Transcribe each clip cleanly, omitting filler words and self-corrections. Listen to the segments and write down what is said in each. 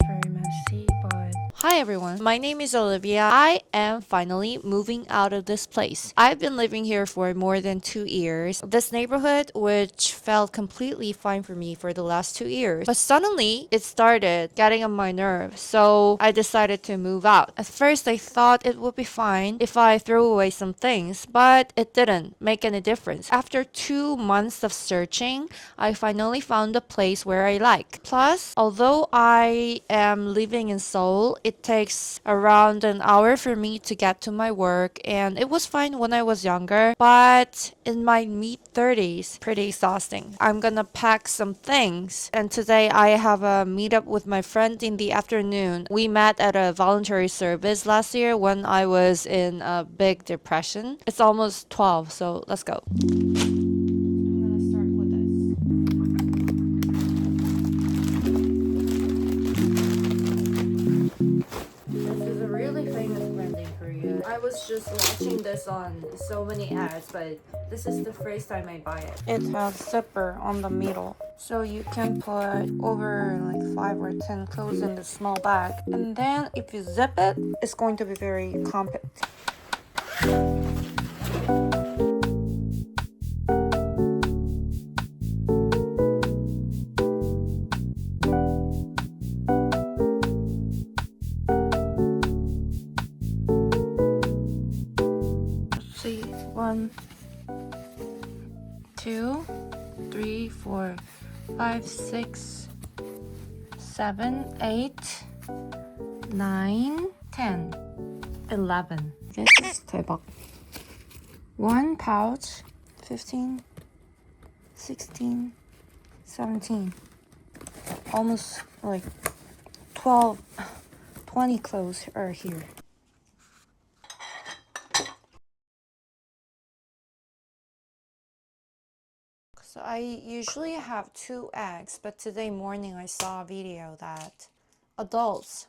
very messy, but... Hi everyone, my name is Olivia. I am finally moving out of this place. I've been living here for more than 2 years. This neighborhood, which felt completely fine for me for the last 2 years, but suddenly it started getting on my nerves, so I decided to move out. At first I thought it would be fine if I threw away some things, but it didn't make any difference. After 2 months of searching, I finally found a place where I like. Plus, although I am living in Seoul, it takes around an hour for me to get to my work, and it was fine when I was younger, but in my mid-30s, pretty exhausting. I'm gonna pack some things, and today I have a meetup with my friend in the afternoon. We met at a voluntary service last year when I was in a big depression. It's almost 12, so let's go. I was just watching this on so many ads, but this is the first time I buy it. It has zipper on the middle, so you can put over like 5 or 10 clothes in the small bag, and then if you zip it, it's going to be very compact. See, 1, 2, 3, 4, 5, 6, 7, 8, 9, 10, 11. This 대박. 1 pouch, 15, 16, 17. Almost like 12, 20 clothes are here. So I usually have 2 eggs, but today morning I saw a video that adults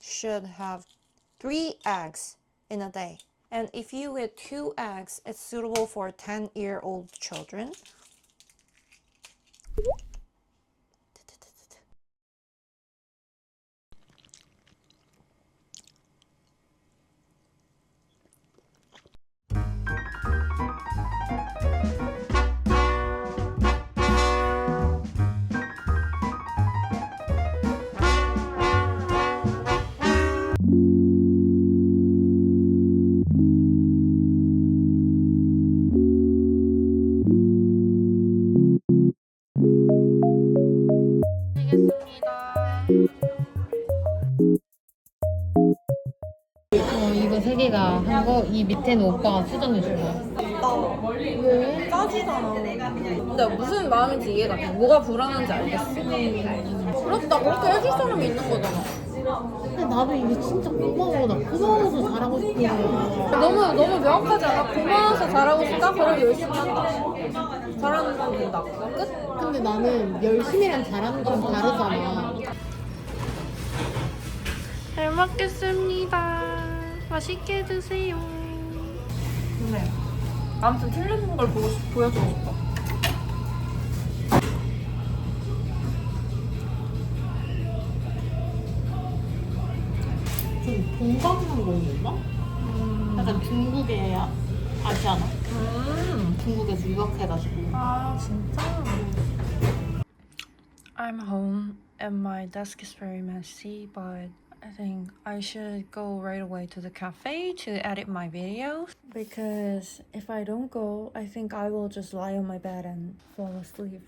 should have 3 eggs in a day. And if you eat 2 eggs, it's suitable for 10-year-old children. 이거 세 개가 한 거, 이 밑에는 오빠가 수정해 준 거야. 왜? 짜지잖아. 근데 무슨 마음인지 이해가 돼. 뭐가 불안한지 알겠어. 그렇다. 그렇게 해줄 사람이 있는 거잖아. 근데 나도 이게 진짜 고마워. 나 고마워서 잘하고 싶은 거야. 너무 명확하지 않아? 고마워서 잘하고 싶다? 그럼 열심히 한다. 잘하는 건 된다. 끝? 근데 나는 열심히랑 잘하는 건 다르잖아. 잘 먹겠습니다. 맛있게 드세요. 네. 아무튼 틀리는 걸 보여주고 싶어. 좀 동방한 건가? 약간 중국에 아시아나? 중국에서 유학해가지고. 아 진짜? I'm home and my desk is very messy, but I think I should go right away to the cafe to edit my videos, because if I don't go, I think I will just lie on my bed and fall asleep.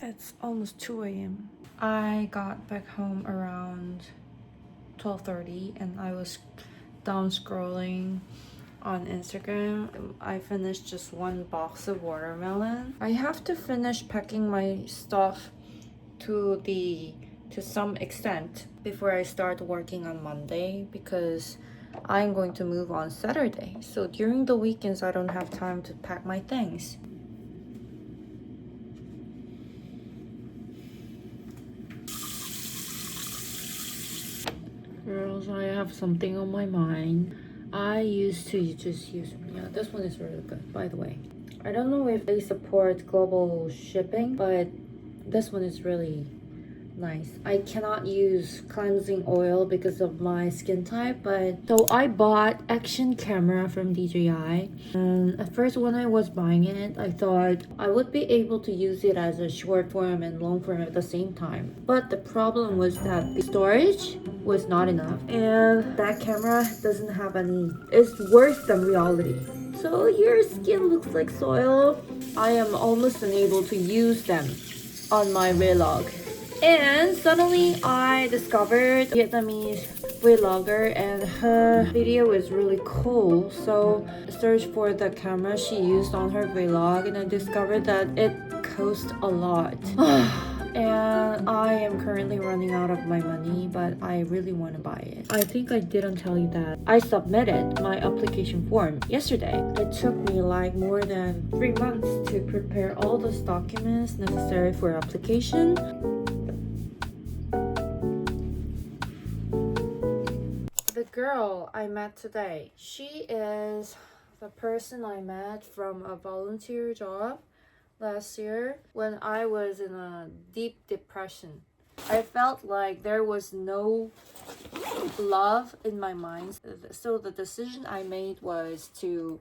It's almost 2 a.m. I got back home around 12:30 and I was down scrolling on Instagram. I finished just 1 box of watermelon. I have to finish packing my stuff to some extent before I start working on Monday, because I'm going to move on Saturday. So during the weekends, I don't have time to pack my things. Girls, I have something on my mind. I used to just use, yeah, this one is really good, by the way. I don't know if they support global shipping, but this one is really nice. I cannot use cleansing oil because of my skin type, but so I bought action camera from DJI, and at first when I was buying it, I thought I would be able to use it as a short form and long form at the same time. But the problem was that the storage was not enough, and that camera doesn't have any. It's worse than reality. So your skin looks like soil. I am almost unable to use them on my vlog. And suddenly I discovered a Vietnamese vlogger, and her video is really cool. So I searched for the camera she used on her vlog, and I discovered that it cost a lot. And I am currently running out of my money, but I really want to buy it. I think I didn't tell you that I submitted my application form yesterday. It took me like more than 3 months to prepare all those documents necessary for application. The girl I met today, she is the person I met from a volunteer job last year when I was in a deep depression. I felt like there was no love in my mind. So the decision I made was to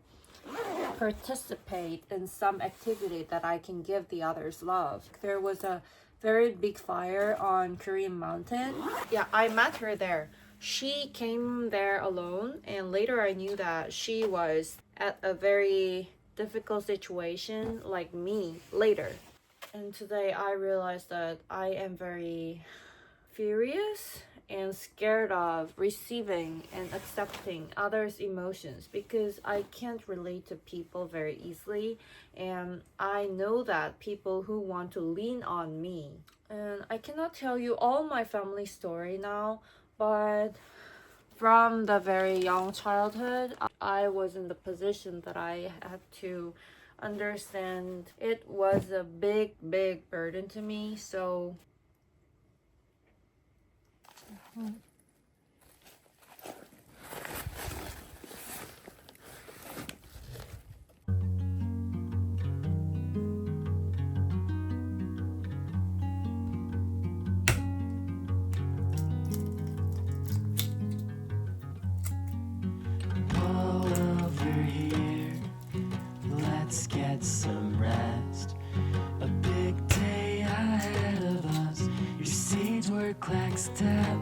participate in some activity that I can give the others love. There was a very big fire on Korean mountain. Yeah, I met her there. She came there alone, and later I knew that she was at a very difficult situation like me later. And today I realized that I am very furious and scared of receiving and accepting others' emotions, because I can't relate to people very easily, and I know that people who want to lean on me. And I cannot tell you all my family story now, but from the very young childhood, I was in the position that I had to understand it was a big, big burden to me. So over here, let's get some rest. A big day ahead of us. Your seeds were clack step.